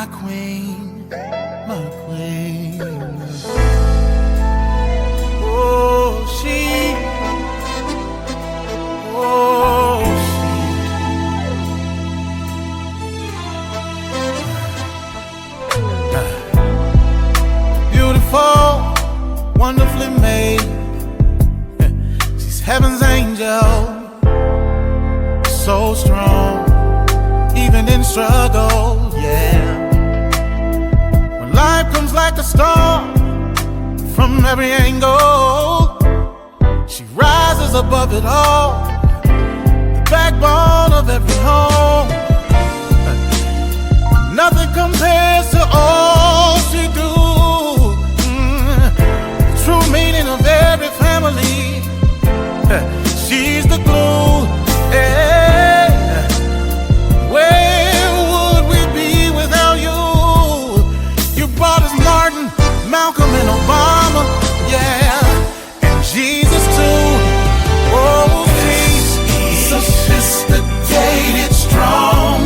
my queen, my queen. Oh, she, oh, she. Beautiful, wonderfully made. She's heaven's angel. So strong, even in struggle, yeah. When life comes like a storm from every angle, she rises above it all, the backbone of every home. Nothing compares to all she do. The true meaning of every family. She's the glue. Yeah. Malcolm and Obama, yeah, and Jesus too. Oh, she's sophisticated, strong,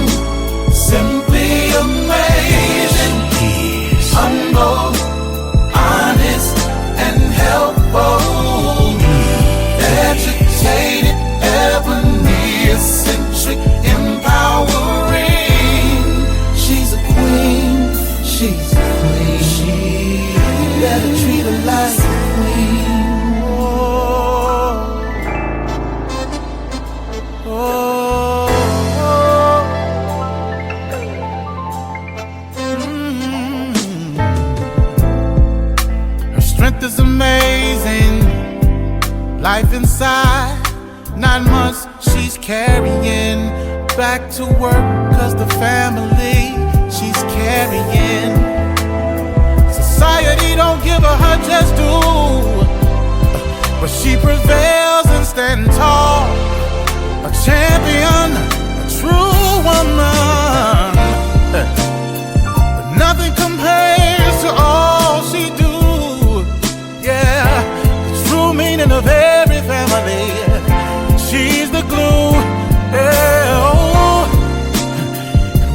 simply amazing, humble, honest, and helpful, educated, ebony, eccentric, empowering. She's a queen, she's a queen. You better treat her like a queen. Oh, oh, Her strength is amazing. Life inside, 9 months she's carrying back to work, 'cause the family she's carrying. Society don't give her just due, but she prevails and stands tall, a champion, a true woman. But nothing compares to all she do. Yeah, the true meaning of every family. She's the glue. Yeah, oh.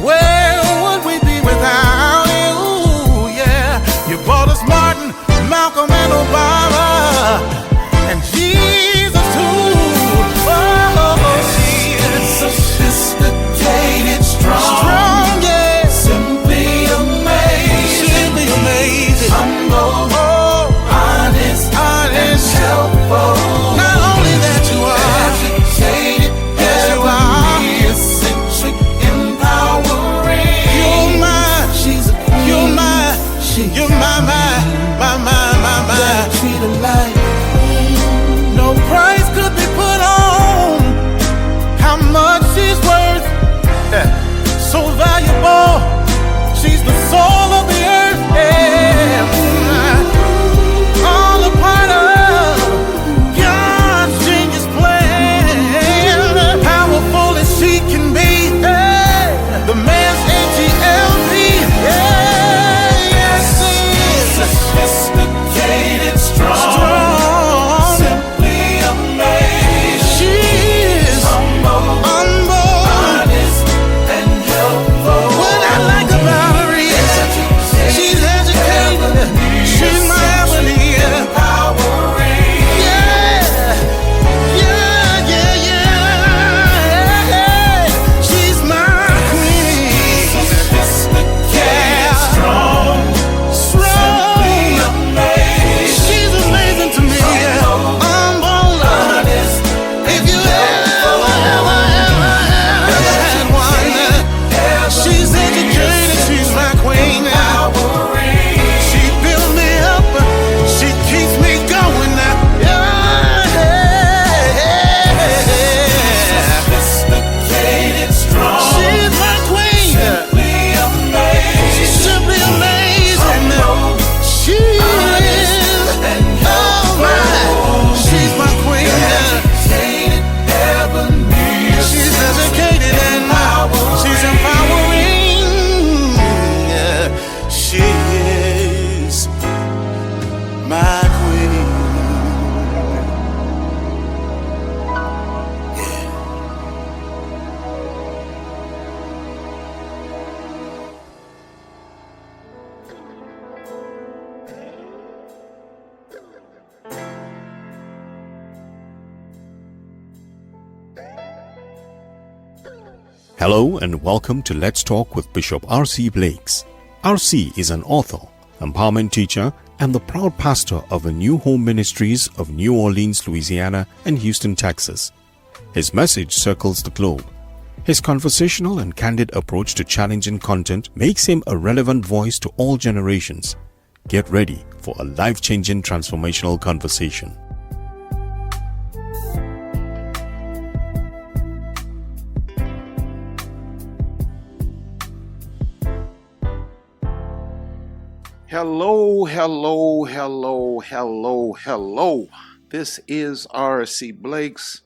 Where would we be without you? You bought us Martin, Malcolm, and Obama, and Jesus too. Oh, she is sophisticated, strong, yeah, simply amazing, humble, honest, and helpful. Not only that you are educated, yes you are, eccentric, empowering. You're mine, she's a queen. You're mine. You're my. Treat her like no price could be put on how much she's worth. So valuable, she's the soul of the earth. Yeah. All a part of God's genius plan. Powerful as she can be, the man's H-E-L-P. Yeah. Sophisticated, strong, simply amazing. She is humble, honest, and helpful. What I like about her is she's educated. She's my ebony, empowering. Yeah. She's my queen. Sophisticated, strong. Hello and welcome to Let's Talk with Bishop R.C. Blakes. R.C. is an author, empowerment teacher, and the proud pastor of the New Home Ministries of New Orleans, Louisiana and Houston, Texas. His message circles the globe. His conversational and candid approach to challenging content makes him a relevant voice to all generations. Get ready for a life-changing transformational conversation. Hello. This is R.C. Blakes,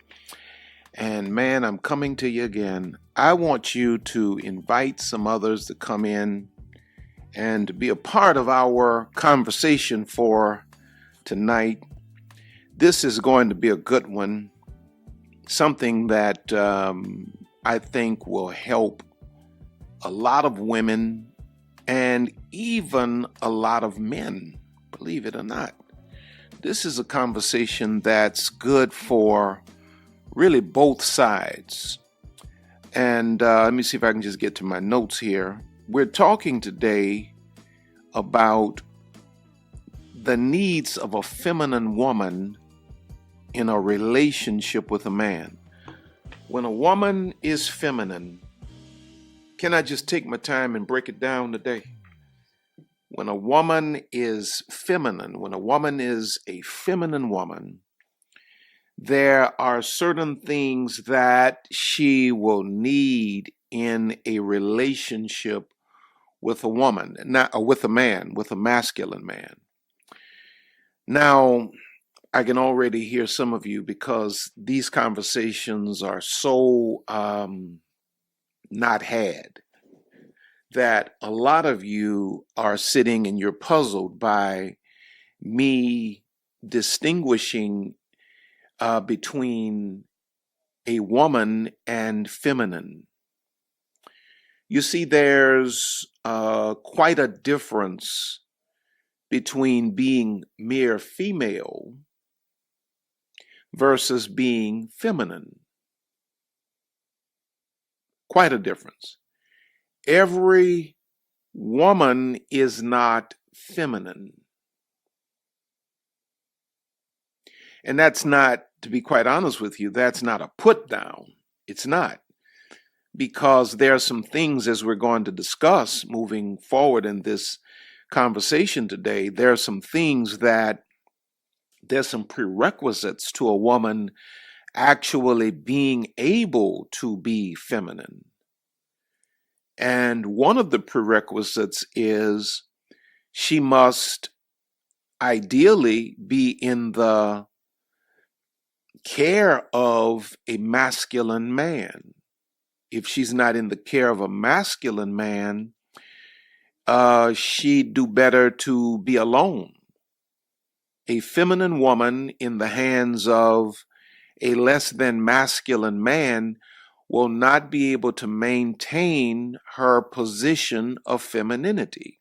and man, I'm coming to you again. I want you to invite some others to come in and be a part of our conversation for tonight. This is going to be a good one, something that I think will help a lot of women and even a lot of men, believe it or not. This is a conversation that's good for really both sides. And let me see if I can just get to my notes here. We're talking today about the needs of a feminine woman in a relationship with a man. When a woman is feminine, can I just take my time and break it down today? When a woman is feminine, when a woman is a feminine woman, there are certain things that she will need in a relationship with a woman, not with a man, with a masculine man. Now, I can already hear some of you, because these conversations are so not had, that a lot of you are sitting and you're puzzled by me distinguishing between a woman and feminine. You see, there's quite a difference between being mere female versus being feminine. Quite a difference. Every woman is not feminine. And that's not, to be quite honest with you, that's not a put down. It's not. Because there are some things, as we're going to discuss moving forward in this conversation today, there are some things that there's some prerequisites to a woman actually being able to be feminine. And one of the prerequisites is she must ideally be in the care of a masculine man. If she's not in the care of a masculine man, she'd do better to be alone. A feminine woman in the hands of a less than masculine man will not be able to maintain her position of femininity.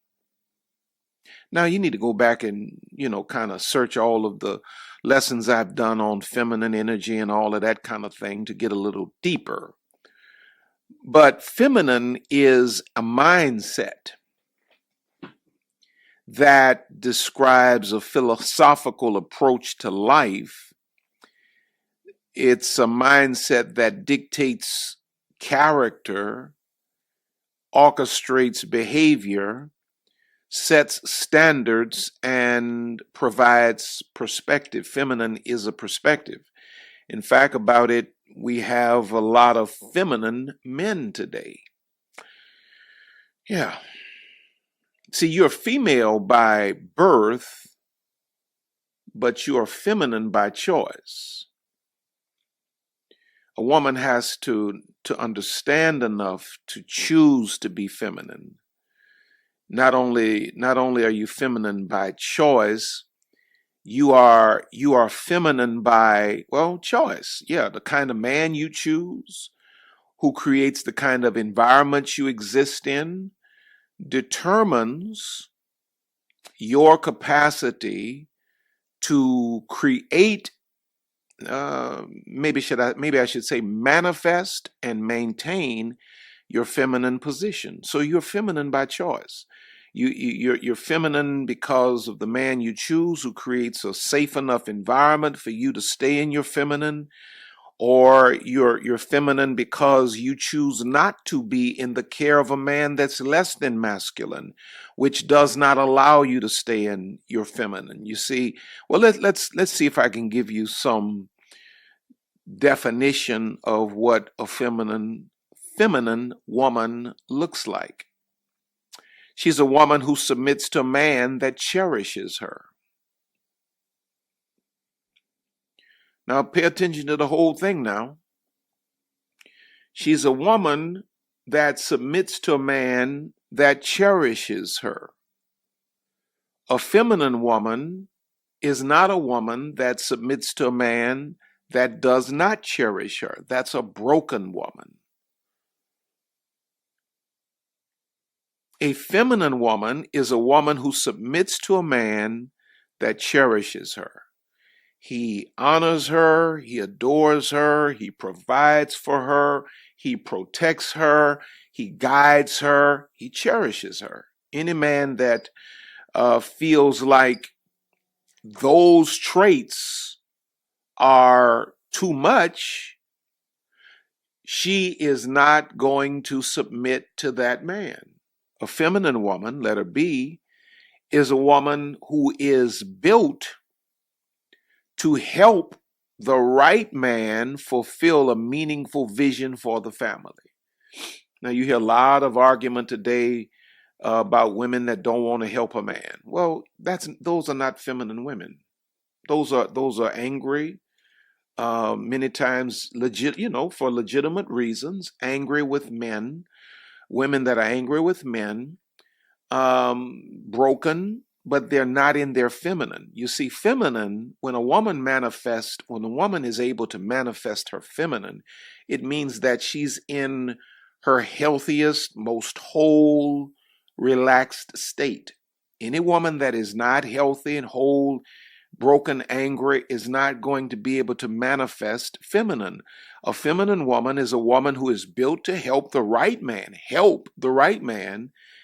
Now, you need to go back and, kind of search all of the lessons I've done on feminine energy and all of that kind of thing to get a little deeper. But feminine is a mindset that describes a philosophical approach to life. It's a mindset that dictates character, orchestrates behavior, sets standards, and provides perspective. Feminine is a perspective. In fact, about it, we have a lot of feminine men today. Yeah. See, you're female by birth, but you are feminine by choice. A woman has to understand enough to choose to be feminine. Not only are you feminine by choice, you are feminine by, choice. Yeah, the kind of man you choose, who creates the kind of environment you exist in, determines your capacity to create maybe I should say manifest and maintain your feminine position. So you're feminine by choice. You're feminine because of the man you choose, who creates a safe enough environment for you to stay in your feminine, or you're feminine because you choose not to be in the care of a man that's less than masculine, which does not allow you to stay in your feminine. You see, well, let's see if I can give you some definition of what a feminine woman looks like. She's a woman who submits to a man that cherishes her. Now pay attention to the whole thing now. She's a woman that submits to a man that cherishes her. A feminine woman is not a woman that submits to a man that does not cherish her. That's a broken woman. A feminine woman is a woman who submits to a man that cherishes her. He honors her, he adores her, he provides for her, he protects her, he guides her, he cherishes her. Any man that feels like those traits are too much, she is not going to submit to that man. A feminine woman, letter B, is a woman who is built to help the right man fulfill a meaningful vision for the family. Now, you hear a lot of argument today about women that don't want to help a man. Well, those are not feminine women. Those are angry, many times for legitimate reasons, angry with men. Women that are angry with men, broken, but they're not in their feminine. You see, feminine, when a woman is able to manifest her feminine, it means that she's in her healthiest, most whole, relaxed state. Any woman that is not healthy and whole, broken, angry, is not going to be able to manifest feminine. A feminine woman is a woman who is built to help the right man,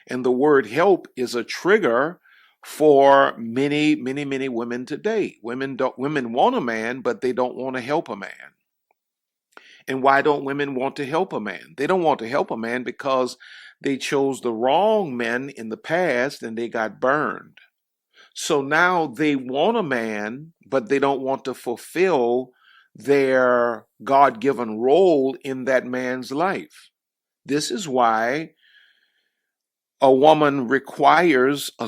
and the word help is a trigger for many, many, many women today. Women want a man, but they don't want to help a man. And why don't women want to help a man? They don't want to help a man because they chose the wrong men in the past and they got burned. So now they want a man, but they don't want to fulfill their God-given role in that man's life. This is why a feminine woman requires a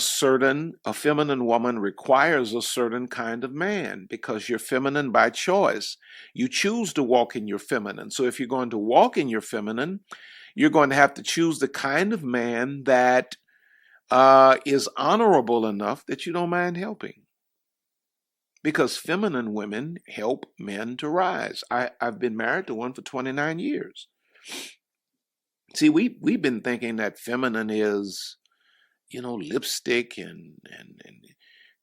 certain kind of man, because you're feminine by choice. You choose to walk in your feminine. So if you're going to walk in your feminine, you're going to have to choose the kind of man that is honorable enough that you don't mind helping. Because feminine women help men to rise. I've been married to one for 29 years. See, we've been thinking that feminine is, lipstick and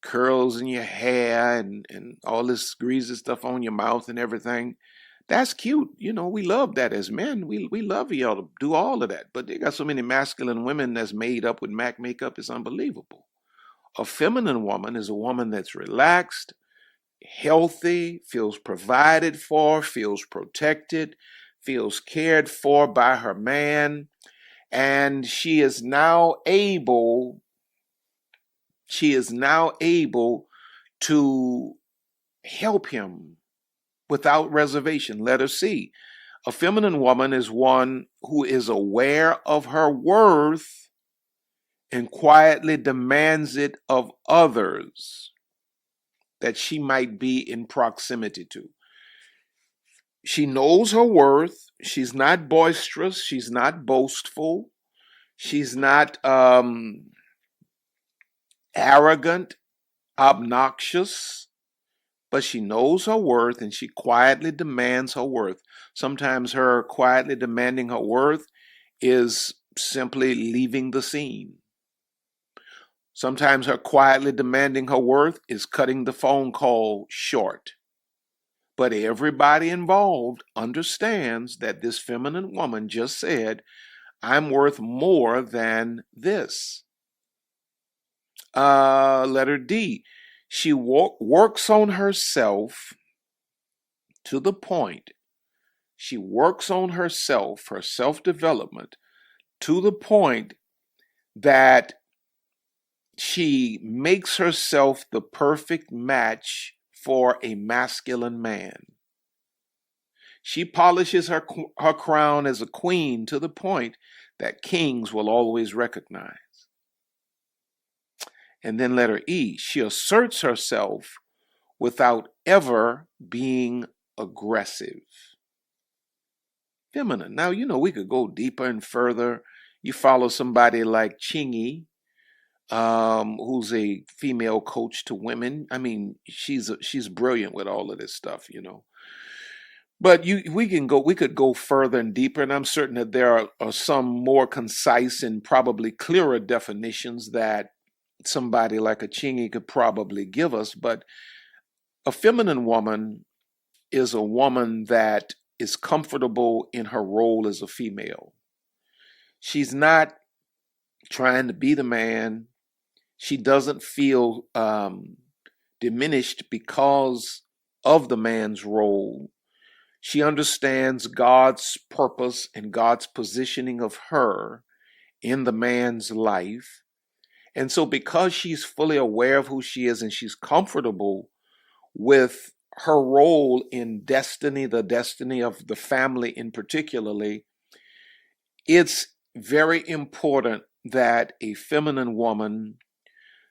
curls in your hair and all this greasy stuff on your mouth and everything. That's cute. We love that as men. We love y'all to do all of that. But they got so many masculine women that's made up with MAC makeup, it's unbelievable. A feminine woman is a woman that's relaxed, healthy, feels provided for, feels protected, feels cared for by her man, and she is now able to help him without reservation. Letter C. A feminine woman is one who is aware of her worth and quietly demands it of others that she might be in proximity to. She knows her worth. She's not boisterous. She's not boastful. She's not arrogant, obnoxious, but she knows her worth and she quietly demands her worth. Sometimes her quietly demanding her worth is simply leaving the scene. Sometimes her quietly demanding her worth is cutting the phone call short. But everybody involved understands that this feminine woman just said, I'm worth more than this. Letter D, she works on herself to the point. She works on herself, her self-development, to the point that she makes herself the perfect match for a masculine man. She polishes her crown as a queen to the point that kings will always recognize. And then letter E, she asserts herself without ever being aggressive. Feminine. Now, we could go deeper and further. You follow somebody like Chingy, who's a female coach to women. I mean, she's brilliant with all of this stuff. But we could go further and deeper, and I'm certain that there are some more concise and probably clearer definitions that somebody like a Chingy could probably give us. But a feminine woman is a woman that is comfortable in her role as a female. She's not trying to be the man. She doesn't feel diminished because of the man's role. She understands God's purpose and God's positioning of her in the man's life. And so because she's fully aware of who she is and she's comfortable with her role in destiny, the destiny of the family in particularly, it's very important that a feminine woman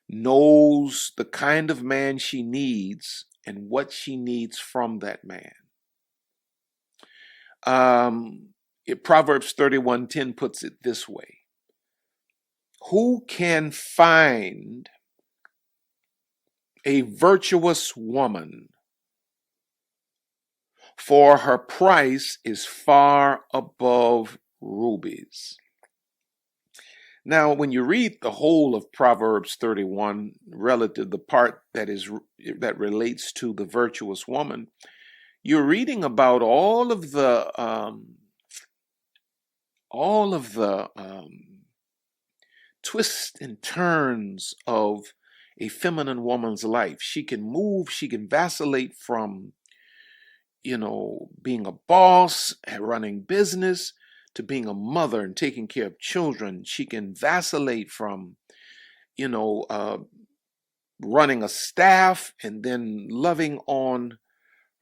knows the kind of man she needs and what she needs from that man. Proverbs 31:10 puts it this way: who can find a virtuous woman? For her price is far above rubies. Now, when you read the whole of Proverbs 31, relative the part that relates to the virtuous woman, you're reading about all of the twists and turns of a feminine woman's life. She can move, she can vacillate from, being a boss and running business to being a mother and taking care of children. She can vacillate from, running a staff and then loving on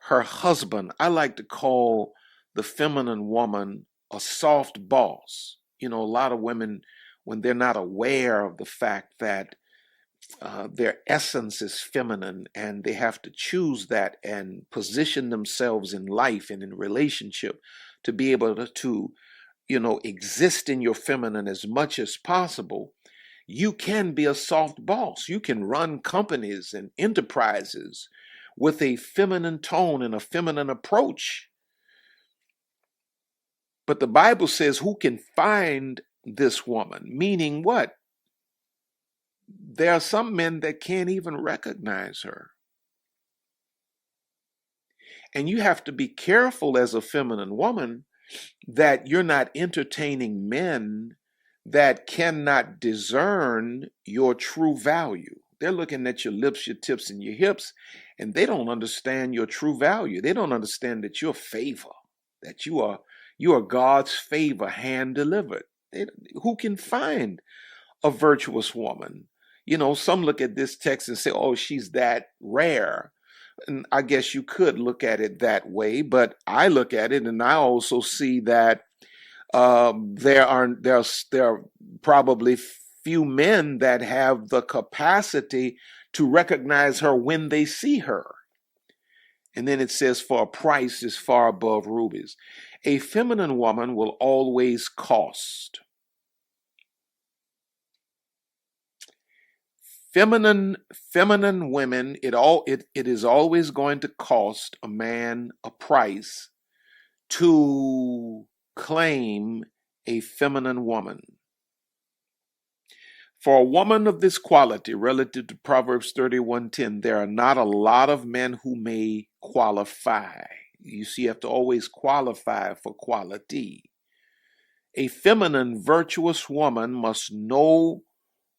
her husband. I like to call the feminine woman a soft boss. A lot of women, when they're not aware of the fact that their essence is feminine and they have to choose that and position themselves in life and in relationship to be able to exist in your feminine as much as possible, you can be a soft boss. You can run companies and enterprises with a feminine tone and a feminine approach. But the Bible says, who can find this woman? Meaning what? There are some men that can't even recognize her. And you have to be careful as a feminine woman that you're not entertaining men that cannot discern your true value. They're looking at your lips, your tips, and your hips, and they don't understand your true value. They don't understand that you're favor, that you are God's favor, hand delivered. Who can find a virtuous woman? Some look at this text and say, oh, she's that rare. And I guess you could look at it that way, but I look at it and I also see that there are probably few men that have the capacity to recognize her when they see her. And then it says, for a price is far above rubies. A feminine woman will always cost. Feminine women, it is always going to cost a man a price to claim a feminine woman. For a woman of this quality, relative to Proverbs 31:10, there are not a lot of men who may qualify. You see, you have to always qualify for quality. A feminine, virtuous woman must know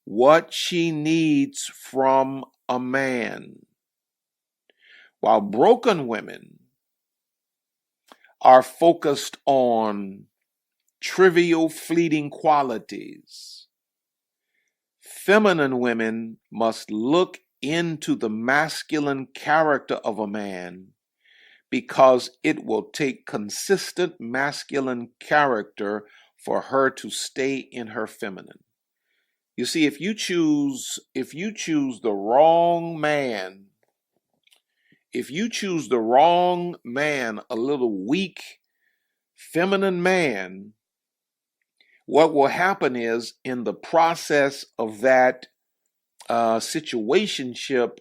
what she needs from a man, while broken women are focused on trivial, fleeting qualities. Feminine women must look into the masculine character of a man because it will take consistent masculine character for her to stay in her feminine. You see, if you choose the wrong man, a little weak, feminine man, what will happen is in the process of that situationship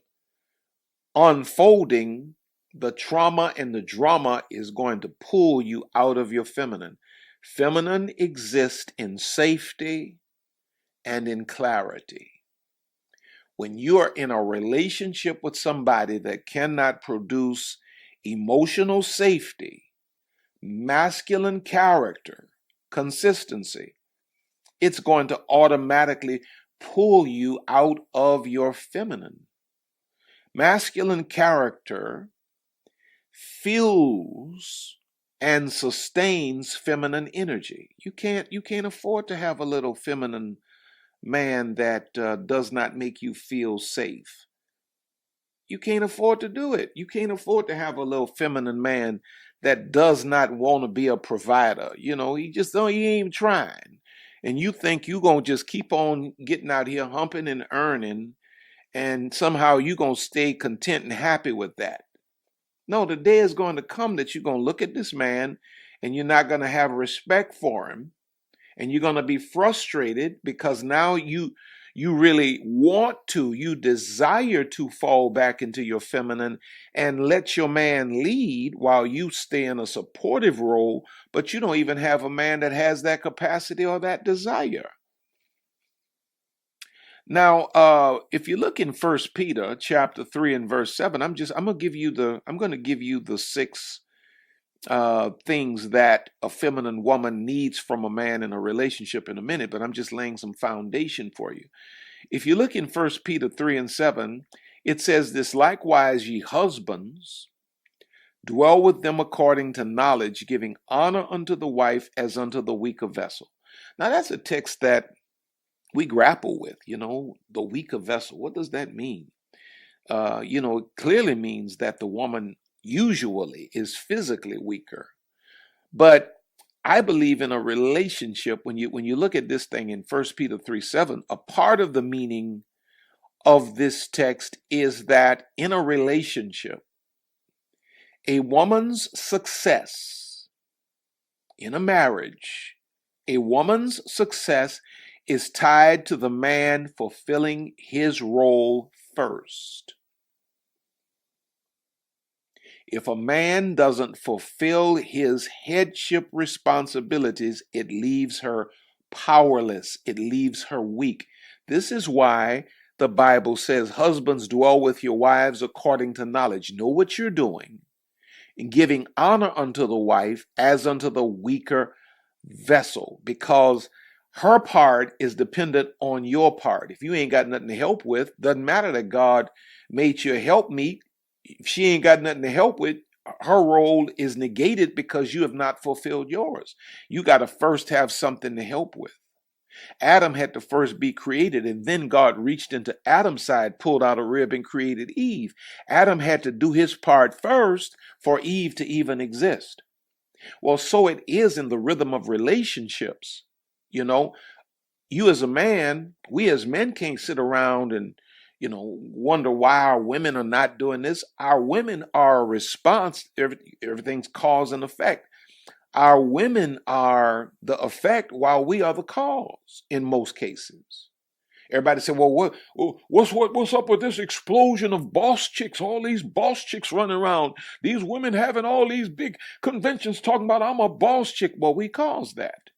unfolding, the trauma and the drama is going to pull you out of your feminine. Feminine exists in safety and in clarity. When you are in a relationship with somebody that cannot produce emotional safety, masculine character, consistency, it's going to automatically pull you out of your feminine. Masculine character fuels and sustains feminine energy. You can't afford to have a little feminine man that does not make you feel safe. You can't afford to do it. You can't afford to have a little feminine man that does not want to be a provider. He ain't even trying. And you think you're going to just keep on getting out here humping and earning, and somehow you're going to stay content and happy with that. No, the day is going to come that you're going to look at this man and you're not going to have respect for him. And you're going to be frustrated because now you really you desire to fall back into your feminine and let your man lead while you stay in a supportive role, but you don't even have a man that has that capacity or that desire. Now, if you look in 1 Peter chapter 3 and verse 7, I'm going to give you the 6 things that a feminine woman needs from a man in a relationship in a minute, but I'm just laying some foundation for you. If you look in 1 Peter 3 and 7, it says this: likewise, ye husbands, dwell with them according to knowledge, giving honor unto the wife as unto the weaker vessel. Now, that's a text that we grapple with, the weaker vessel. What does that mean? It clearly means that the woman usually is physically weaker. But I believe in a relationship, when you look at this thing in 1 Peter 3:7, a part of the meaning of this text is that in a relationship, a woman's success in a marriage, a woman's success is tied to the man fulfilling his role first. If a man doesn't fulfill his headship responsibilities, it leaves her powerless. It leaves her weak. This is why the Bible says, husbands, dwell with your wives according to knowledge. Know what you're doing, and giving honor unto the wife as unto the weaker vessel, because her part is dependent on your part. If you ain't got nothing to help with, doesn't matter that God made you a helpmeet. If she ain't got nothing to help with, her role is negated because you have not fulfilled yours. You got to first have something to help with. Adam had to first be created, and then God reached into Adam's side, pulled out a rib, and created Eve. Adam had to do his part first for Eve to even exist. Well, so it is in the rhythm of relationships. You as a man, we as men can't sit around and wonder why our women are not doing this. Our women are a response. Everything's cause and effect. Our women are the effect while we are the cause in most cases. Everybody said, well, what's up with this explosion of boss chicks? All these boss chicks running around. These women having all these big conventions talking about I'm a boss chick. Well, we caused that.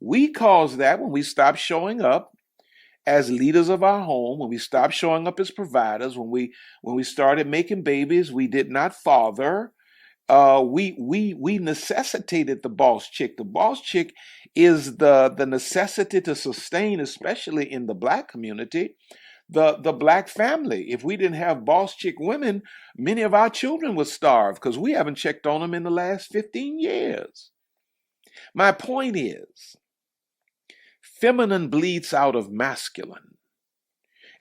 We caused that when we stopped showing up as leaders of our home, when we stopped showing up as providers, when we started making babies, we did not father. We necessitated the boss chick. The boss chick is the necessity to sustain, especially in the black community, the black family. If we didn't have boss chick women, many of our children would starve because we haven't checked on them in the last 15 years. My point is, feminine bleeds out of masculine.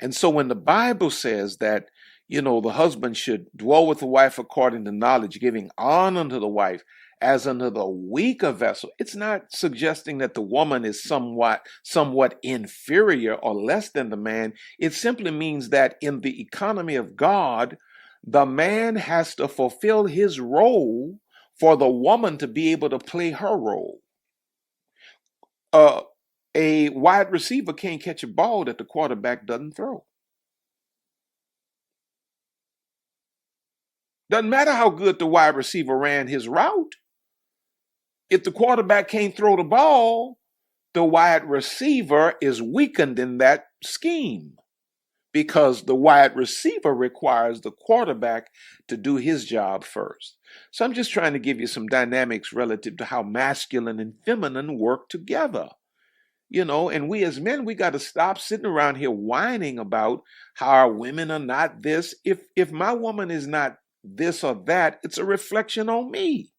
And so when the Bible says that, the husband should dwell with the wife according to knowledge, giving honor to the wife as unto the weaker vessel, it's not suggesting that the woman is somewhat inferior or less than the man. It simply means that in the economy of God, the man has to fulfill his role for the woman to be able to play her role. A wide receiver can't catch a ball that the quarterback doesn't throw. Doesn't matter how good the wide receiver ran his route. If the quarterback can't throw the ball, the wide receiver is weakened in that scheme because the wide receiver requires the quarterback to do his job first. So I'm just trying to give you some dynamics relative to how masculine and feminine work together. And we as men, we got to stop sitting around here whining about how our women are not this. If my woman is not this or that, it's a reflection on me.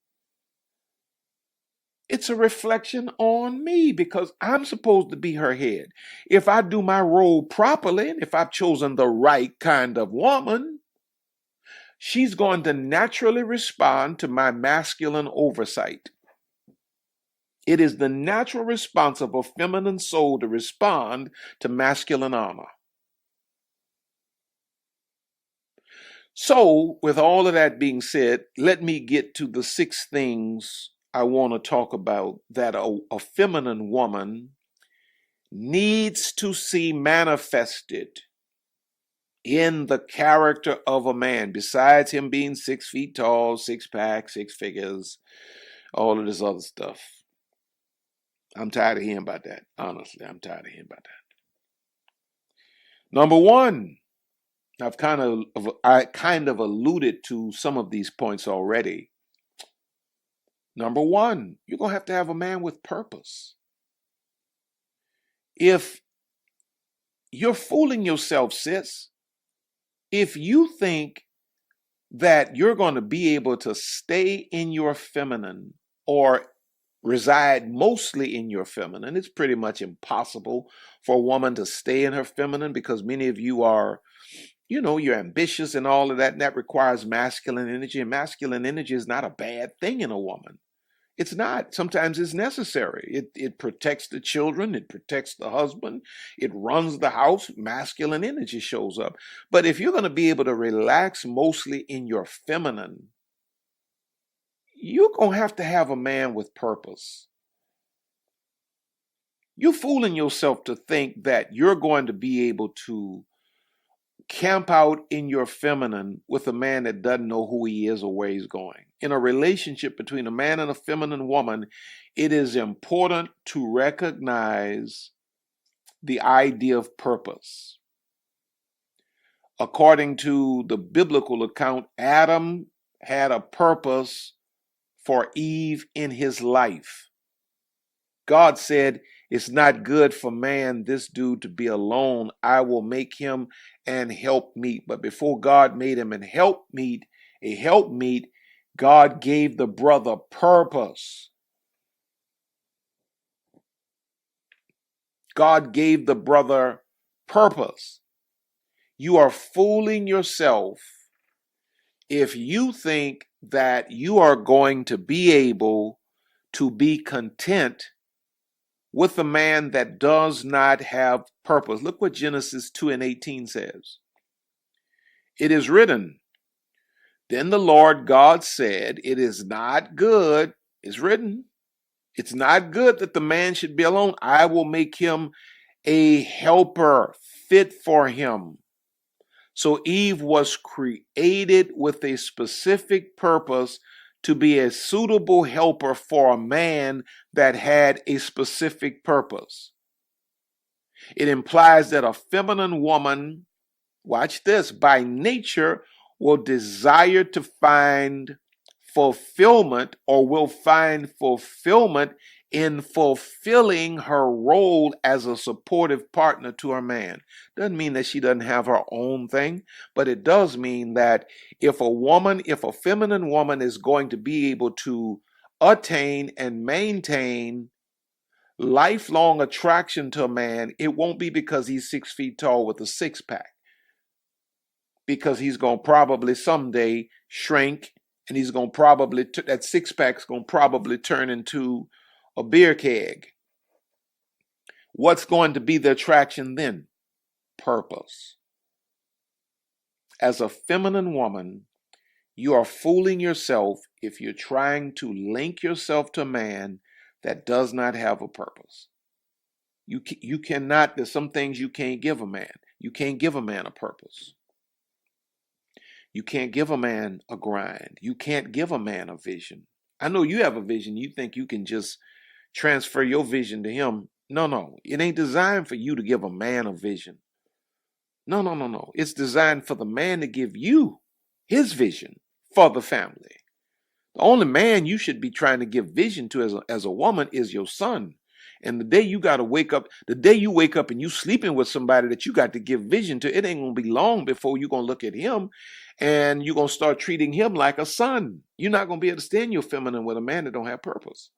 It's a reflection on me because I'm supposed to be her head. If I do my role properly, and if I've chosen the right kind of woman, she's going to naturally respond to my masculine oversight. It is the natural response of a feminine soul to respond to masculine honor. So, with all of that being said, let me get to the 6 things I want to talk about that a feminine woman needs to see manifested in the character of a man, besides him being 6 feet tall, 6-pack, 6 figures, all of this other stuff. I'm tired of hearing about that. Honestly, I'm tired of hearing about that. Number 1, I kind of alluded to some of these points already. Number 1, you're going to have a man with purpose. If you're fooling yourself, sis, if you think that you're going to be able to stay in your feminine or reside mostly in your feminine, it's pretty much impossible for a woman to stay in her feminine because many of you are, you're ambitious and all of that, and that requires masculine energy. And masculine energy is not a bad thing in a woman. It's not. Sometimes it's necessary. It protects the children. It protects the husband. It runs the house. Masculine energy shows up. But if you're going to be able to relax mostly in your feminine, you're going to have a man with purpose. You're fooling yourself to think that you're going to be able to camp out in your feminine with a man that doesn't know who he is or where he's going. In a relationship between a man and a feminine woman, it is important to recognize the idea of purpose. According to the biblical account, Adam had a purpose for Eve in his life. God said, "It's not good for man, this dude, to be alone. I will make him an helpmeet." But before God made him a helpmeet, God gave the brother purpose. God gave the brother purpose. You are fooling yourself if you think that you are going to be able to be content with a man that does not have purpose. Look what Genesis 2:18 says. It is written, "Then the Lord God said, it is not good," it's written, "it's not good that the man should be alone. I will make him a helper fit for him." So Eve was created with a specific purpose to be a suitable helper for a man that had a specific purpose. It implies that a feminine woman, watch this, by nature will desire to find fulfillment, or will find fulfillment in fulfilling her role as a supportive partner to her man. Doesn't mean that she doesn't have her own thing, but it does mean that if a feminine woman is going to be able to attain and maintain lifelong attraction to a man, it won't be because he's 6 feet tall with a six pack, because he's going to probably someday shrink, and he's going to probably, that six pack's going to probably turn into a beer keg. What's going to be the attraction then? Purpose. As a feminine woman, you are fooling yourself if you're trying to link yourself to a man that does not have a purpose. You cannot, there's some things you can't give a man. You can't give a man a purpose. You can't give a man a grind. You can't give a man a vision. I know you have a vision. You think you can just transfer your vision to him. No. It ain't designed for you to give a man a vision. No. It's designed for the man to give you his vision for the family. The only man you should be trying to give vision to as a woman is your son. And the day you wake up and you sleeping with somebody that you got to give vision to, it ain't going to be long before you're going to look at him and you're going to start treating him like a son. You're not going to be able to stand your feminine with a man that don't have purpose.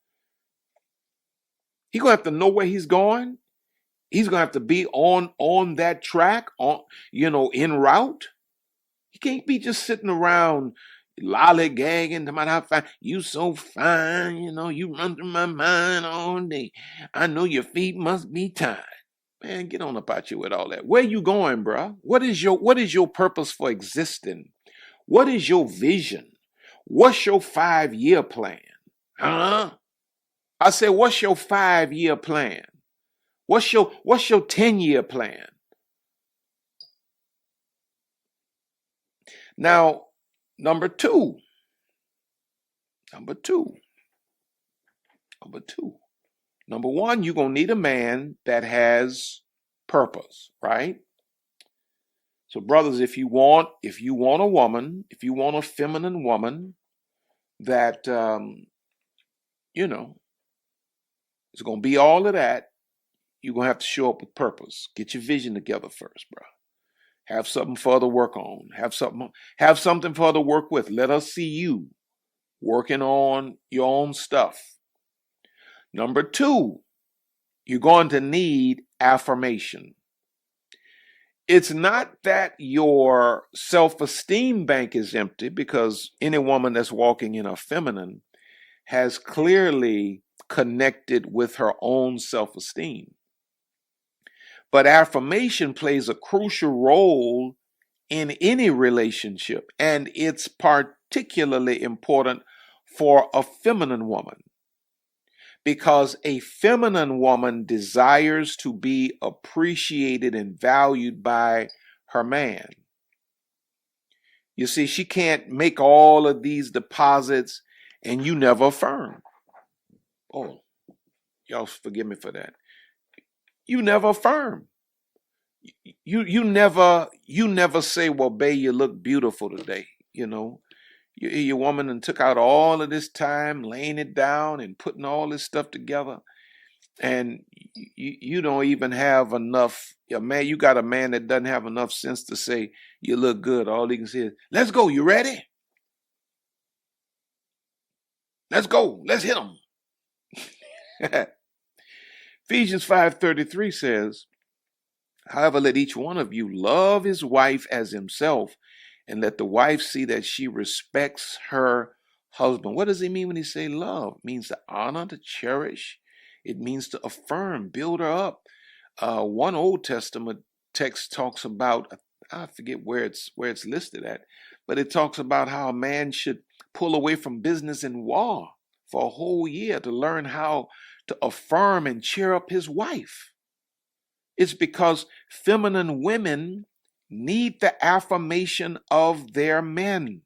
He's going to have to know where he's going. He's going to have to be on that track, en route. He can't be just sitting around lollygagging about how fine you so fine, you run through my mind all day. I know your feet must be tired. Man, get on up out you with all that. Where you going, bruh? What is your purpose for existing? What is your vision? What's your 5-year plan? Huh? I said, what's your 5-year plan? What's your 10-year plan? Now, Number two. Number one, you're going to need a man that has purpose, right? So brothers, if you want a woman, if you want a feminine woman that, is going to be all of that, you're going to have to show up with purpose. Get your vision together first, bro. Have something for her to work on. Have something for her to work with. Let us see you working on your own stuff. Number two, you're going to need affirmation. It's not that your self-esteem bank is empty, because any woman that's walking in her feminine has clearly connected with her own self-esteem. But affirmation plays a crucial role in any relationship, and it's particularly important for a feminine woman, because a feminine woman desires to be appreciated and valued by her man. You see, she can't make all of these deposits and you never affirm. Oh, y'all forgive me for that. You never affirm. You never say, well, babe, you look beautiful today. Your woman and took out all of this time laying it down and putting all this stuff together, and you don't even have enough. You got a man that doesn't have enough sense to say you look good. All he can say is, let's go. You ready? Let's go. Let's hit him. Ephesians 5:33 says, however, let each one of you love his wife as himself, and let the wife see that she respects her husband. What does he mean when he say love? It means to honor, to cherish. It means to affirm, build her up. One Old Testament text talks about, I forget where it's listed at, but it talks about how a man should pull away from business and war for a whole year to learn how to affirm and cheer up his wife. It's because feminine women need the affirmation of their men.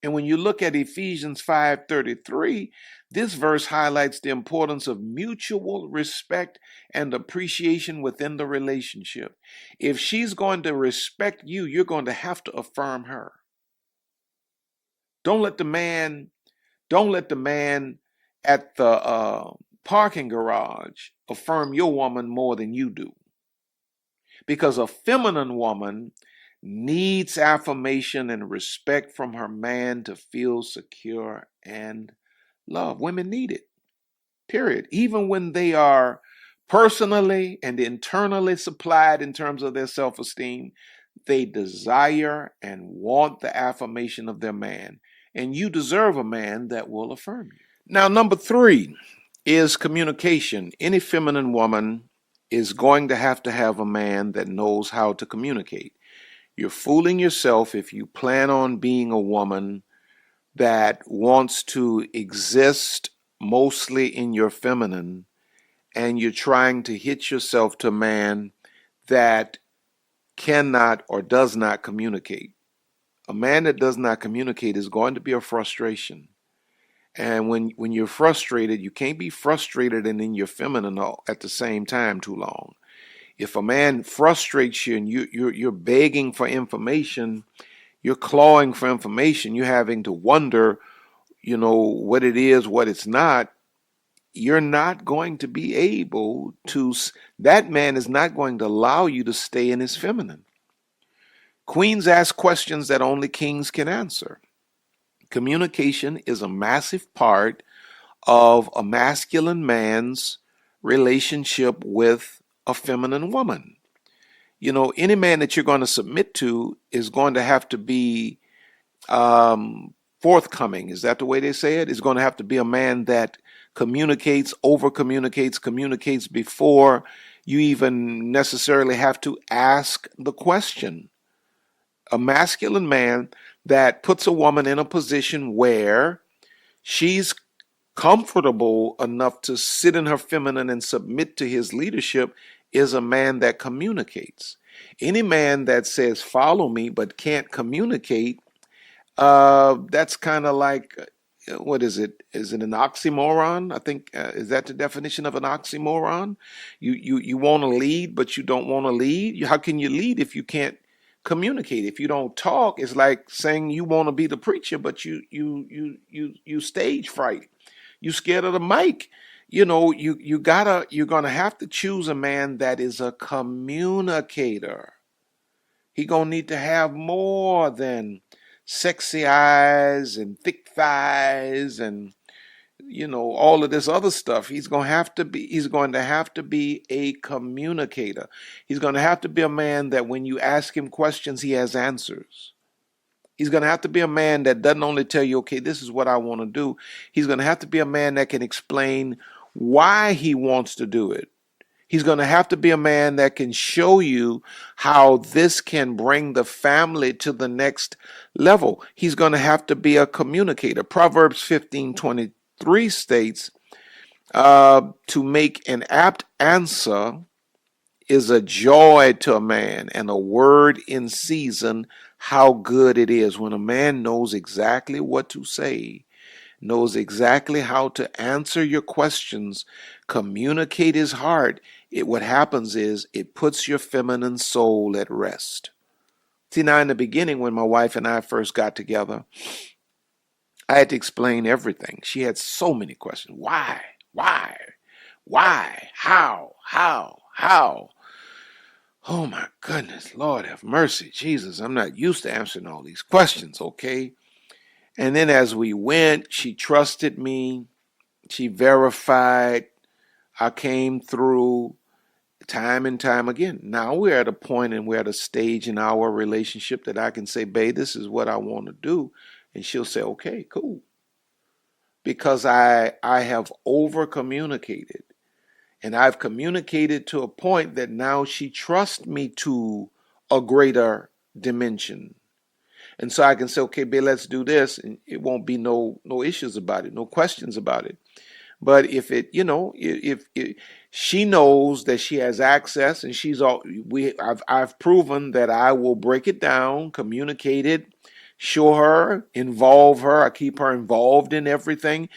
And when you look at Ephesians 5:33, this verse highlights the importance of mutual respect and appreciation within the relationship. If she's going to respect you, you're going to have to affirm her. Don't let the man, don't let the man at the parking garage affirm your woman more than you do. Because a feminine woman needs affirmation and respect from her man to feel secure and loved. Women need it, period. Even when they are personally and internally supplied in terms of their self-esteem, they desire and want the affirmation of their man. And you deserve a man that will affirm you. Now, number 3 is communication. Any feminine woman is going to have a man that knows how to communicate. You're fooling yourself if you plan on being a woman that wants to exist mostly in your feminine, and you're trying to hitch yourself to a man that cannot or does not communicate. A man that does not communicate is going to be a frustration. And when you're frustrated, you can't be frustrated and in your feminine at the same time too long. If a man frustrates you and you're begging for information, you're clawing for information, you're having to wonder, what it is, what it's not, you're not going to be able to, that man is not going to allow you to stay in his feminine. Queens ask questions that only kings can answer. Communication is a massive part of a masculine man's relationship with a feminine woman. Any man that you're going to submit to is going to have to be forthcoming. Is that the way they say it? Is going to have to be a man that communicates, over communicates before you even necessarily have to ask the question. A masculine man that puts a woman in a position where she's comfortable enough to sit in her feminine and submit to his leadership is a man that communicates. Any man that says, follow me, but can't communicate, that's kind of like, what is it? Is it an oxymoron? I think, is that the definition of an oxymoron? You want to lead, but you don't want to lead. How can you lead if you can't communicate? If you don't talk, it's like saying you want to be the preacher, but you stage fright. You scared of the mic. You're gonna have to choose a man that is a communicator. He gonna need to have more than sexy eyes and thick thighs and all of this other stuff. He's going to have to be a communicator. He's going to have to be a man that when you ask him questions, he has answers. He's going to have to be a man that doesn't only tell you, okay, this is what I want to do. He's going to have to be a man that can explain why he wants to do it. He's going to have to be a man that can show you how this can bring the family to the next level. He's going to have to be a communicator. Proverbs 15:23 states, to make an apt answer is a joy to a man, and a word in season, how good it is. When a man knows exactly what to say, knows exactly how to answer your questions, communicate his heart, what happens is it puts your feminine soul at rest. See, now in the beginning, when my wife and I first got together, I had to explain everything. She had so many questions. Why? How? Oh my goodness, Lord have mercy, Jesus, I'm not used to answering all these questions, okay? And then as we went, she trusted me. She verified. I came through time and time again. Now we're at a point and we're at a stage in our relationship that I can say, babe, this is what I want to do. And she'll say, okay, cool. Because I have over communicated. And I've communicated to a point that now she trusts me to a greater dimension. And so I can say, okay, babe, let's do this. And it won't be no issues about it, no questions about it. But if if she knows that she has access and I've proven that I will break it down, communicate it. show her, involve her. I keep her involved in everything,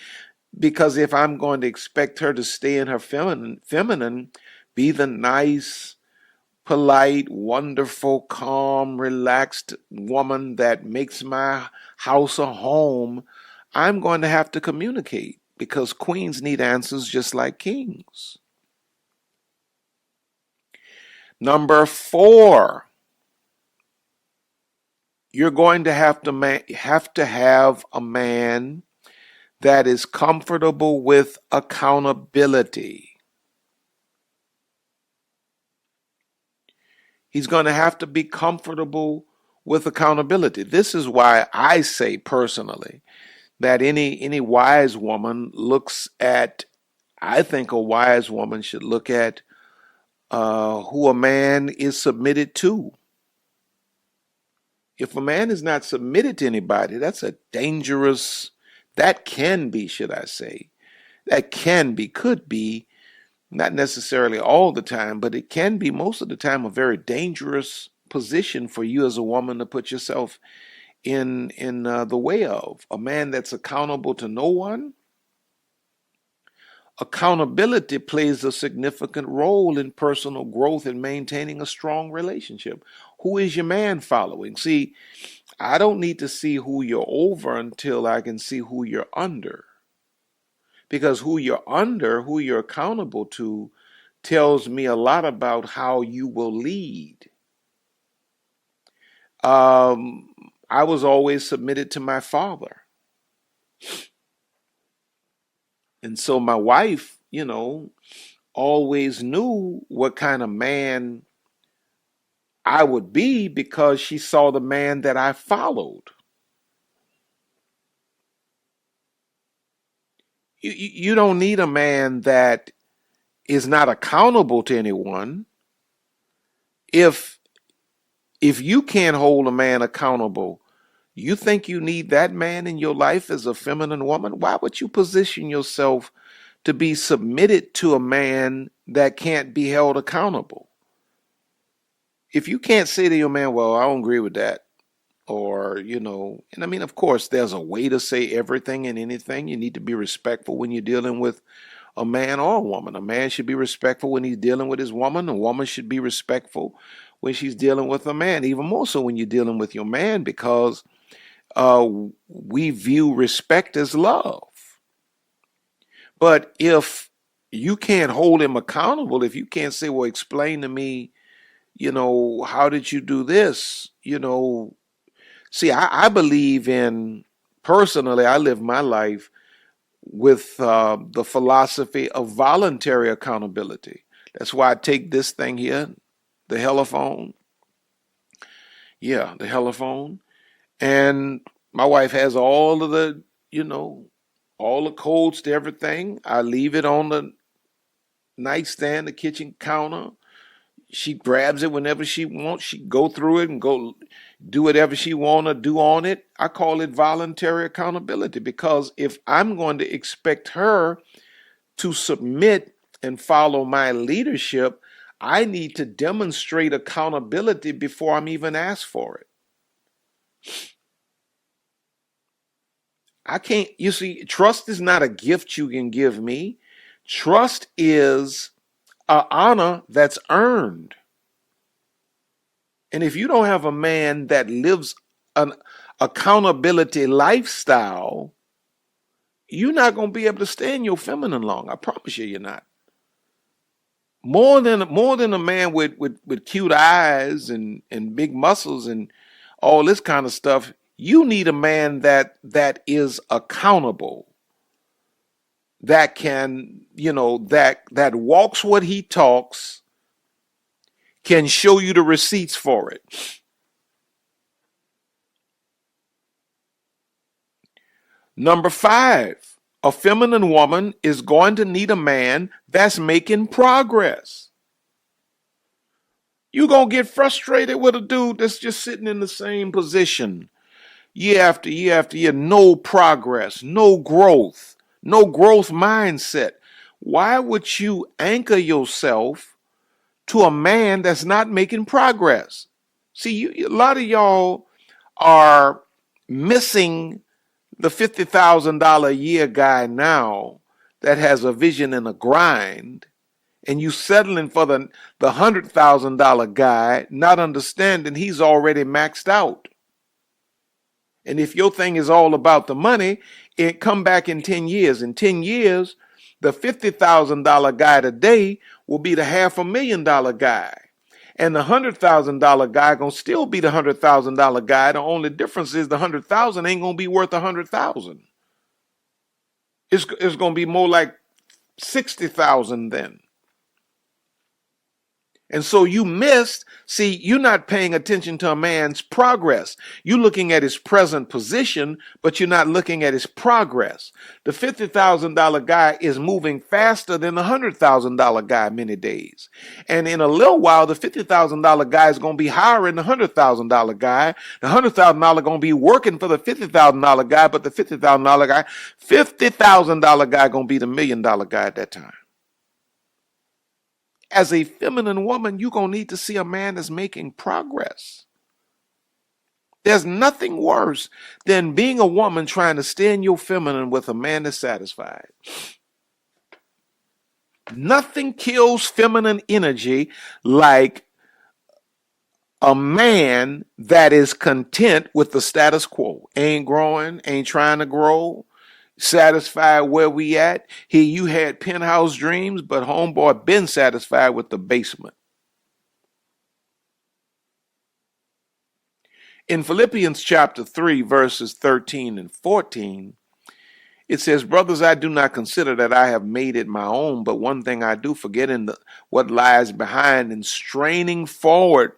because if I'm going to expect her to stay in her feminine, be the nice, polite, wonderful, calm, relaxed woman that makes my house a home, I'm going to have to communicate, because queens need answers just like kings. Number 4, you're going to have to have a man that is comfortable with accountability. He's going to have to be comfortable with accountability. This is why I say personally that any wise woman looks at, I think a wise woman should look at who a man is submitted to. If a man is not submitted to anybody, that's a dangerous, that can be, should I say, that can be, could be, not necessarily all the time, but it can be most of the time a very dangerous position for you as a woman to put yourself in the way of. A man that's accountable to no one. Accountability plays a significant role in personal growth and maintaining a strong relationship. Who is your man following? See, I don't need to see who you're over until I can see who you're under. Because who you're under, who you're accountable to, tells me a lot about how you will lead. I was always submitted to my father. And so my wife, always knew what kind of man I would be because she saw the man that I followed. You don't need a man that is not accountable to anyone. If you can't hold a man accountable, you think you need that man in your life as a feminine woman? Why would you position yourself to be submitted to a man that can't be held accountable? If you can't say to your man, well, I don't agree with that, or, and I mean, of course, there's a way to say everything and anything. You need to be respectful when you're dealing with a man or a woman. A man should be respectful when he's dealing with his woman. A woman should be respectful when she's dealing with a man, even more so when you're dealing with your man, because we view respect as love. But if you can't hold him accountable, if you can't say, well, explain to me, how did you do this? See, I believe in, personally, I live my life with the philosophy of voluntary accountability. That's why I take this thing here, the heliphone. Yeah, the heliphone. And my wife has all of the, all the codes to everything. I leave it on the nightstand, the kitchen counter. She grabs it whenever she wants. She go through it and go do whatever she want to do on it. I call it voluntary accountability, because if I'm going to expect her to submit and follow my leadership, I need to demonstrate accountability before I'm even asked for it. I can't, you see, trust is not a gift you can give me. Trust is an honor that's earned. And if you don't have a man that lives an accountability lifestyle, you're not going to be able to stay in your feminine long. I promise you're not. More than a man with cute eyes and big muscles and all this kind of stuff, you need a man that is accountable, that can, that walks what he talks, can show you the receipts for it. Number 5, a feminine woman is going to need a man that's making progress. You're going to get frustrated with a dude that's just sitting in the same position year after year after year. No progress, no growth mindset. Why would you anchor yourself to a man that's not making progress? See, a lot of y'all are missing the $50,000 a year guy now that has a vision and a grind, and you settling for the $100,000 guy, not understanding he's already maxed out. And if your thing is all about the money, it come back in 10 years. In 10 years, the $50,000 guy today will be the $500,000 guy. And the $100,000 guy gonna still be the $100,000 guy. The only difference is the 100,000 ain't gonna be worth 100,000. It's gonna be more like 60,000 then. And so you missed, see, you're not paying attention to a man's progress. You're looking at his present position, but you're not looking at his progress. The $50,000 guy is moving faster than the $100,000 guy many days. And in a little while, the $50,000 guy is going to be hiring the $100,000 guy. The $100,000 going to be working for the $50,000 guy, but the $50,000 guy going to be the $1 million guy at that time. As a feminine woman, you're going to need to see a man that's making progress. There's nothing worse than being a woman trying to stay in your feminine with a man that's satisfied. Nothing kills feminine energy like a man that is content with the status quo. Ain't growing, ain't trying to grow, satisfied where we at. Here you had penthouse dreams, but homeboy been satisfied with the basement. In Philippians chapter 3, verses 13 and 14, it says, brothers, I do not consider that I have made it my own, but one thing I do, forgetting what lies behind and straining forward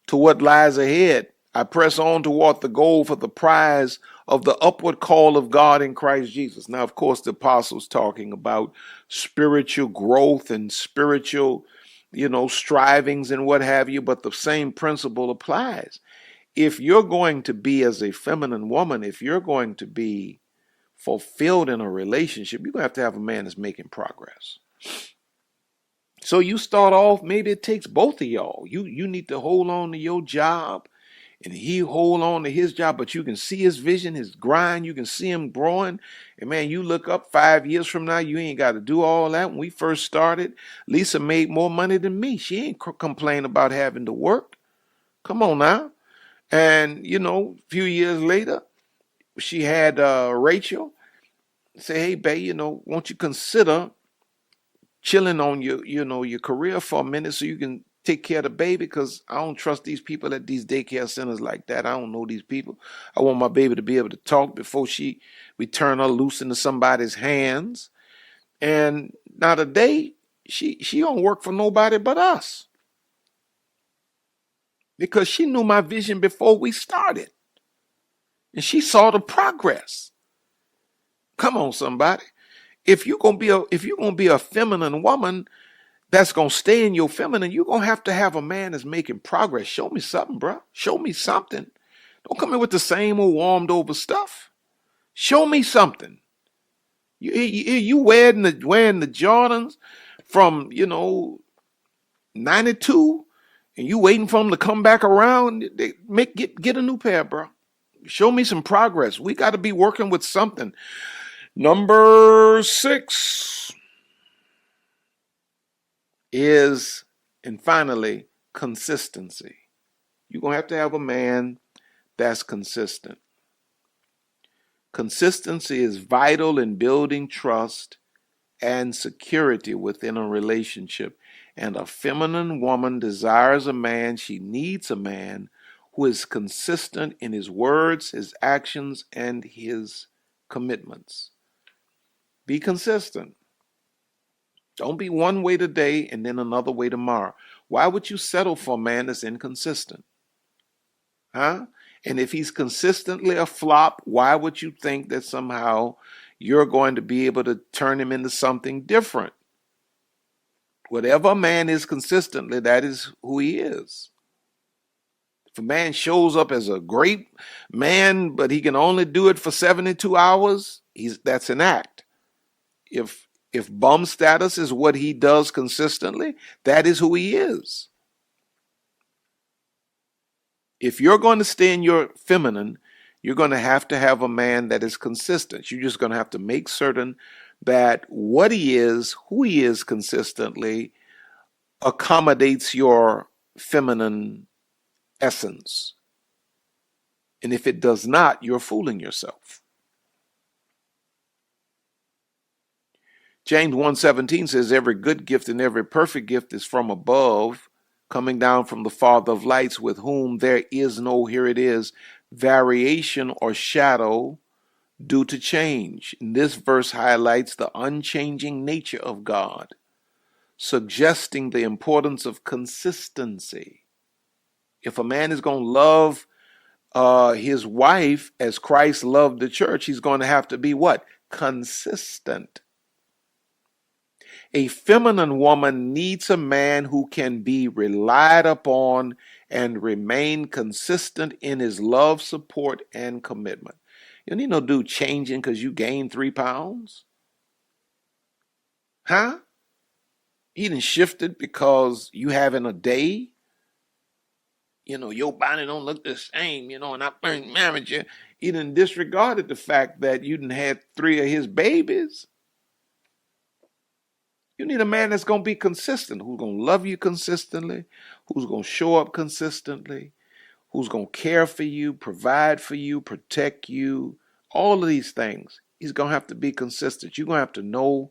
to what lies ahead, I press on toward the goal for the prize of the upward call of God in Christ Jesus. Now, of course, the apostle's talking about spiritual growth and spiritual, strivings and what have you, but the same principle applies. If you're going to be, as a feminine woman, if you're going to be fulfilled in a relationship, you're going to have a man that's making progress. So you start off, maybe it takes both of y'all. You need to hold on to your job and he hold on to his job, but you can see his vision, his grind. You can see him growing. And man, you look up 5 years from now, you ain't got to do all that. When we first started, Lisa made more money than me. She ain't complain about having to work. Come on now. And, a few years later, she had Rachel say, hey, babe, won't you consider chilling on your career for a minute so you can take care of the baby, because I don't trust these people at these daycare centers like that. I don't know these people. I want my baby to be able to talk before we turn her loose into somebody's hands. And now today, she don't work for nobody but us, because she knew my vision before we started. And she saw the progress. Come on, somebody. If you're gonna be a feminine woman that's going to stay in your feminine, you're going to have a man that's making progress. Show me something, bro. Show me something. Don't come in with the same old warmed over stuff. Show me something. You wearing the Jordans from, 92, and you waiting for them to come back around. Get a new pair, bro. Show me some progress. We got to be working with something. Number 6 is, and finally, consistency. You're going to have a man that's consistent. Consistency is vital in building trust and security within a relationship. And a feminine woman desires a man, she needs a man who is consistent in his words, his actions, and his commitments. Be consistent. Don't be one way today and then another way tomorrow. Why would you settle for a man that's inconsistent? Huh? And if he's consistently a flop, why would you think that somehow you're going to be able to turn him into something different? Whatever a man is consistently, that is who he is. If a man shows up as a great man, but he can only do it for 72 hours, that's an act. If bum status is what he does consistently, that is who he is. If you're going to stay in your feminine, You're going to have a man that is consistent. You're just going to have to make certain that what he is, who he is consistently, accommodates your feminine essence. And if it does not, you're fooling yourself. James 1:17 says, every good gift and every perfect gift is from above, coming down from the Father of lights, with whom there is no, here it is, variation or shadow due to change. And this verse highlights the unchanging nature of God, suggesting the importance of consistency. If a man is going to love his wife as Christ loved the church, he's going to have to be what? Consistent. A feminine woman needs a man who can be relied upon and remain consistent in his love, support, and commitment. You don't need no dude changing because you gained 3 pounds. Huh? He done shifted because you having a day. Your body don't look the same, and I married you. He done disregarded the fact that you done had 3 of his babies. You need a man that's going to be consistent, who's going to love you consistently, who's going to show up consistently, who's going to care for you, provide for you, protect you, all of these things. He's going to have to be consistent. You're going to have to know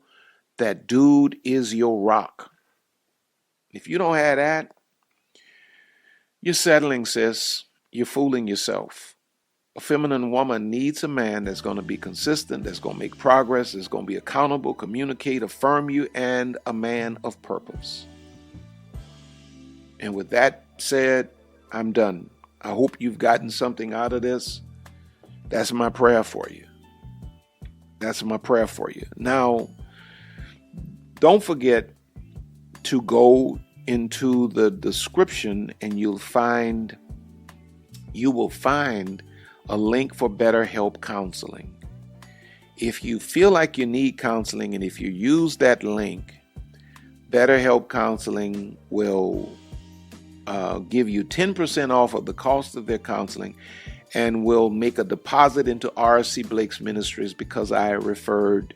that dude is your rock. If you don't have that, you're settling, sis. You're fooling yourself. A feminine woman needs a man that's going to be consistent, that's going to make progress, that's going to be accountable, communicate, affirm you, and a man of purpose. And with that said, I'm done. I hope you've gotten something out of this. That's my prayer for you. That's my prayer for you. Now, don't forget to go into the description and you will find a link for BetterHelp counseling. If you feel like you need counseling and if you use that link, BetterHelp counseling will give you 10% off of the cost of their counseling and will make a deposit into R.C. Blake's Ministries because I referred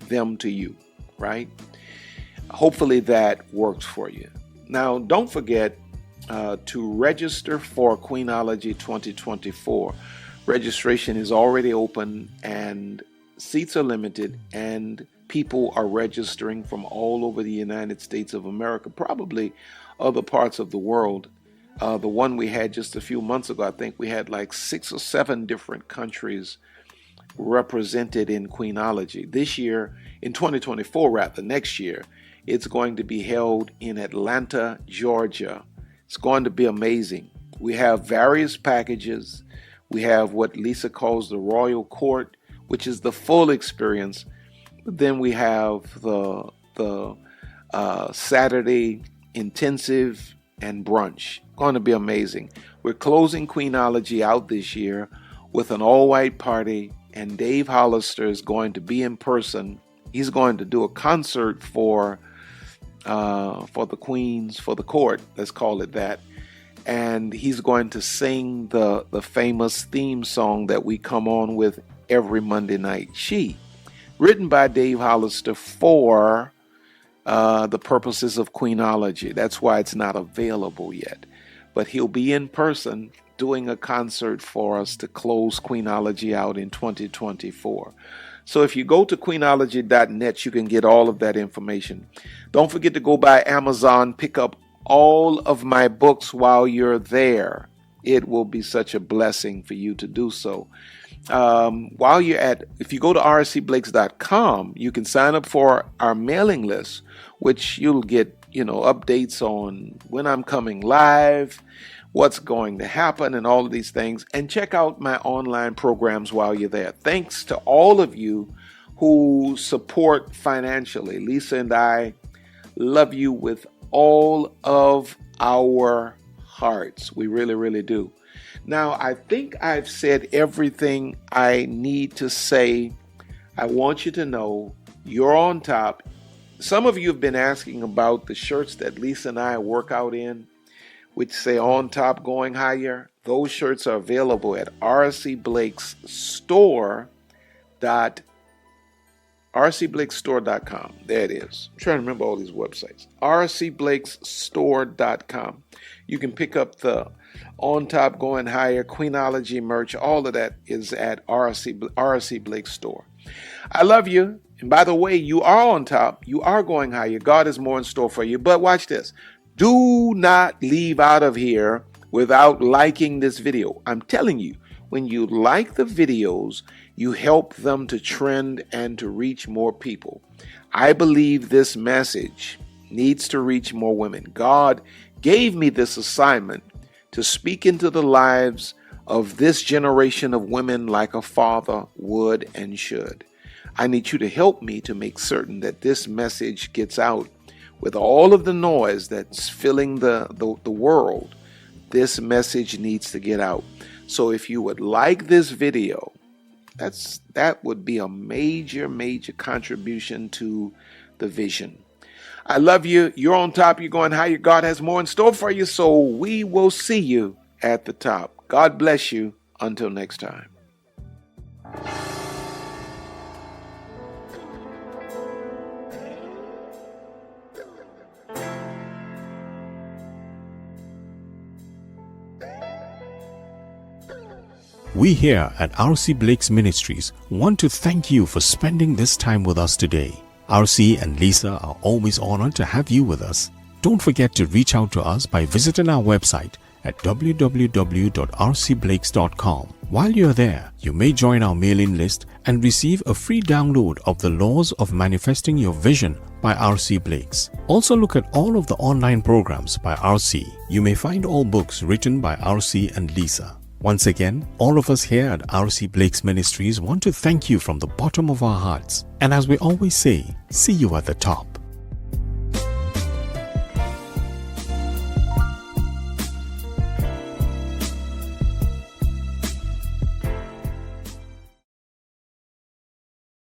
them to you, right? Hopefully that works for you. Now, don't forget to register for Queenology 2024. Registration is already open and seats are limited, and people are registering from all over the United States of America, probably other parts of the world. The one we had just a few months ago, I think we had like 6 or 7 different countries represented in Queenology. This year, in 2024 rather, next year, it's going to be held in Atlanta, Georgia. It's going to be amazing. We have various packages. We have what Lisa calls the Royal Court, which is the full experience. But then we have the Saturday intensive and brunch. Going to be amazing. We're closing Queenology out this year with an all-white party, and Dave Hollister is going to be in person. He's going to do a concert for the queens, for the court, let's call it that. And he's going to sing the famous theme song that we come on with every Monday night. She, written by Dave Hollister for the purposes of Queenology. That's why it's not available yet. But he'll be in person doing a concert for us to close Queenology out in 2024. So if you go to queenology.net, you can get all of that information. Don't forget to go by Amazon, pick up all of my books while you're there. It will be such a blessing for you to do so. If you go to rcblakes.com, you can sign up for our mailing list, which you'll get, updates on when I'm coming live, what's going to happen, and all of these things. And check out my online programs while you're there. Thanks to all of you who support financially. Lisa and I love you with all of our hearts. We really, really do. Now, I think I've said everything I need to say. I want you to know you're on top. Some of you have been asking about the shirts that Lisa and I work out in, which say on top, going higher. Those shirts are available at rcblakesstore.com. There it is. I'm trying to remember all these websites. rcblakesstore.com. You can pick up the On Top, Going Higher, Queenology merch. All of that is at RC Blake Store. I love you. And by the way, you are on top. You are going higher. God has more in store for you. But watch this. Do not leave out of here without liking this video. I'm telling you, when you like the videos, you help them to trend and to reach more people. I believe this message needs to reach more women. God gave me this assignment to speak into the lives of this generation of women like a father would and should. I need you to help me to make certain that this message gets out. With all of the noise that's filling the world, this message needs to get out. So if you would like this video, that would be a major contribution to the vision. I love you. You're on top. You're going higher. God has more in store for you. So we will see you at the top. God bless you. Until next time. We here at RC Blake's Ministries want to thank you for spending this time with us today. RC and Lisa are always honored to have you with us. Don't forget to reach out to us by visiting our website at www.rcblakes.com. While you're there, you may join our mailing list and receive a free download of The Laws of Manifesting Your Vision by RC Blakes. Also look at all of the online programs by RC. You may find all books written by RC and Lisa. Once again, all of us here at RC Blake's Ministries want to thank you from the bottom of our hearts. And as we always say, see you at the top.